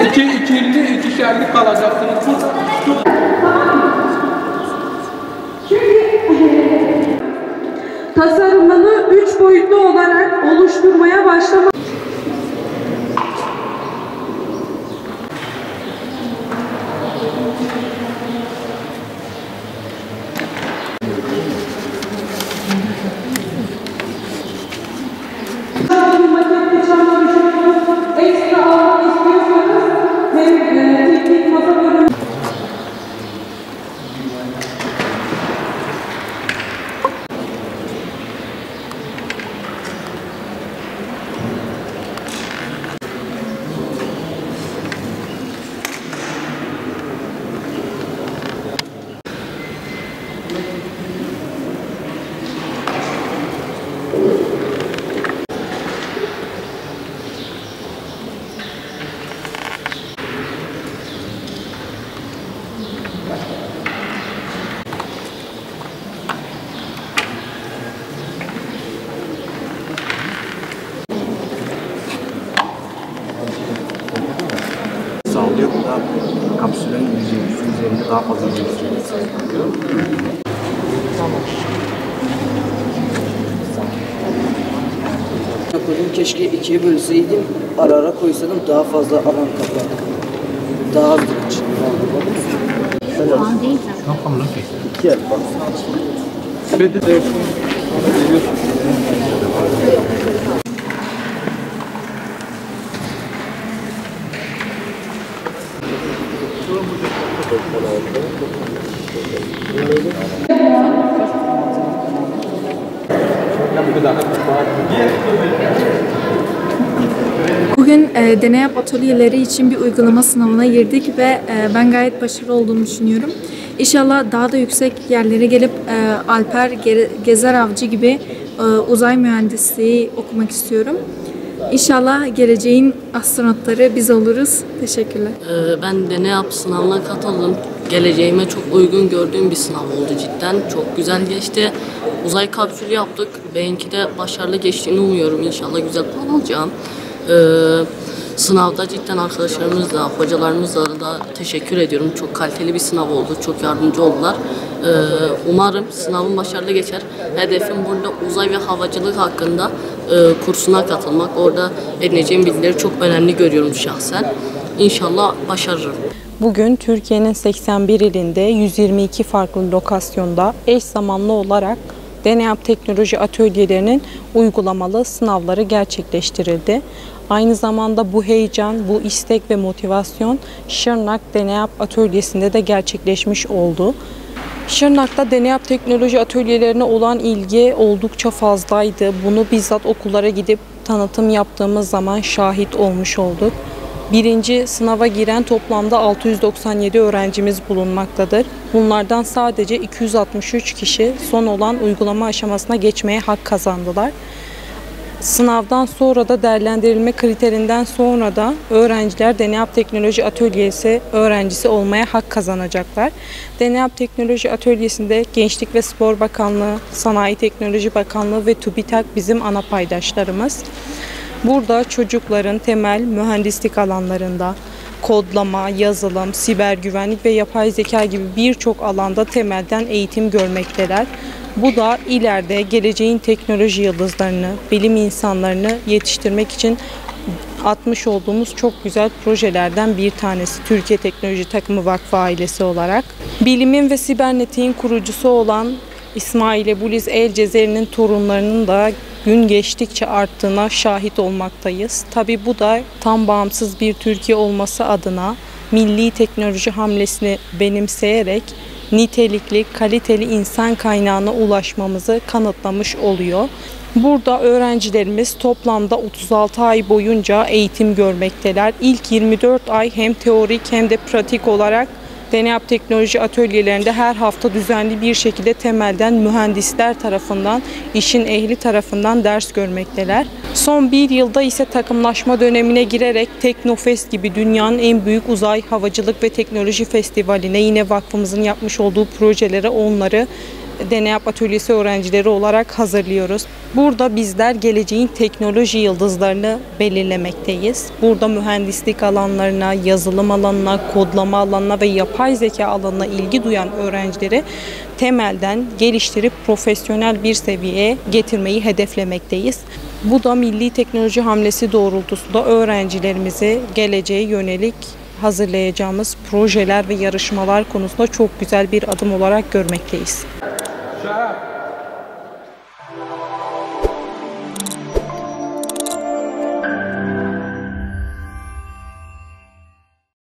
İkili, ikişerli kalacaksınız. Tasarımını 3 boyutlu olarak oluşturmaya başlamak. Ekstra almak istiyorsanız hem teknik masa bölümü. Sağlıyor. Bu da kapsülün üzerinde daha fazla yüzeyini sağlıyor. Koydum, keşke ikiye bölseydim, ara ara koysaydım daha fazla alan kaplar. Daha az direnç. Tamam, okey. İki el bak. Bugün deneyap atölyeleri için bir uygulama sınavına girdik ve ben gayet başarılı olduğumu düşünüyorum. İnşallah daha da yüksek yerlere gelip Alper Gezer Avcı gibi uzay mühendisliği okumak istiyorum. İnşallah geleceğin astronotları biz oluruz. Teşekkürler. Ben deneyap sınavına katıldım. Geleceğime çok uygun gördüğüm bir sınav oldu cidden. Çok güzel geçti. Uzay kapsülü yaptık. Benimki de başarılı geçtiğini umuyorum. İnşallah güzel puan alacağım. Sınavda cidden arkadaşlarımızla, hocalarımızla da teşekkür ediyorum. Çok kaliteli bir sınav oldu. Çok yardımcı oldular. Umarım sınavım başarılı geçer. Hedefim burada uzay ve havacılık hakkında kursuna katılmak. Orada edineceğim bilgileri çok önemli görüyorum şahsen. İnşallah başarırım. Bugün Türkiye'nin 81 ilinde 122 farklı lokasyonda eş zamanlı olarak deneyap teknoloji atölyelerinin uygulamalı sınavları gerçekleştirildi. Aynı zamanda bu heyecan, bu istek ve motivasyon Şırnak Deneyap Atölyesi'nde de gerçekleşmiş oldu. Şırnak'ta deneyap teknoloji atölyelerine olan ilgi oldukça fazlaydı. Bunu bizzat okullara gidip tanıtım yaptığımız zaman şahit olmuş olduk. Birinci sınava giren toplamda 697 öğrencimiz bulunmaktadır. Bunlardan sadece 263 kişi son olan uygulama aşamasına geçmeye hak kazandılar. Sınavdan sonra da değerlendirilme kriterinden sonra da öğrenciler Deneyap Teknoloji Atölyesi öğrencisi olmaya hak kazanacaklar. Deneyap Teknoloji Atölyesi'nde Gençlik ve Spor Bakanlığı, Sanayi Teknoloji Bakanlığı ve TÜBİTAK bizim ana paydaşlarımız. Burada çocukların temel mühendislik alanlarında kodlama, yazılım, siber güvenlik ve yapay zeka gibi birçok alanda temelden eğitim görmekteler. Bu da ileride geleceğin teknoloji yıldızlarını, bilim insanlarını yetiştirmek için atmış olduğumuz çok güzel projelerden bir tanesi Türkiye Teknoloji Takımı Vakfı ailesi olarak. Bilimin ve sibernetiğin kurucusu olan İsmail Ebuliz El Cezeri'nin torunlarının da gün geçtikçe arttığına şahit olmaktayız. Tabii bu da tam bağımsız bir Türkiye olması adına milli teknoloji hamlesini benimseyerek nitelikli, kaliteli insan kaynağına ulaşmamızı kanıtlamış oluyor. Burada öğrencilerimiz toplamda 36 ay boyunca eğitim görmekteler. İlk 24 ay hem teorik hem de pratik olarak DNAP Teknoloji Atölyelerinde her hafta düzenli bir şekilde temelden mühendisler tarafından, işin ehli tarafından ders görmekteler. Son bir yılda ise takımlaşma dönemine girerek Teknofest gibi dünyanın en büyük uzay, havacılık ve teknoloji festivaline, yine vakfımızın yapmış olduğu projelere onları DNAP Atölyesi öğrencileri olarak hazırlıyoruz. Burada bizler geleceğin teknoloji yıldızlarını belirlemekteyiz. Burada mühendislik alanlarına, yazılım alanına, kodlama alanına ve yapay zeka alanına ilgi duyan öğrencileri temelden geliştirip profesyonel bir seviyeye getirmeyi hedeflemekteyiz. Bu da milli teknoloji hamlesi doğrultusunda öğrencilerimizi geleceğe yönelik hazırlayacağımız projeler ve yarışmalar konusunda çok güzel bir adım olarak görmekteyiz. Şahap.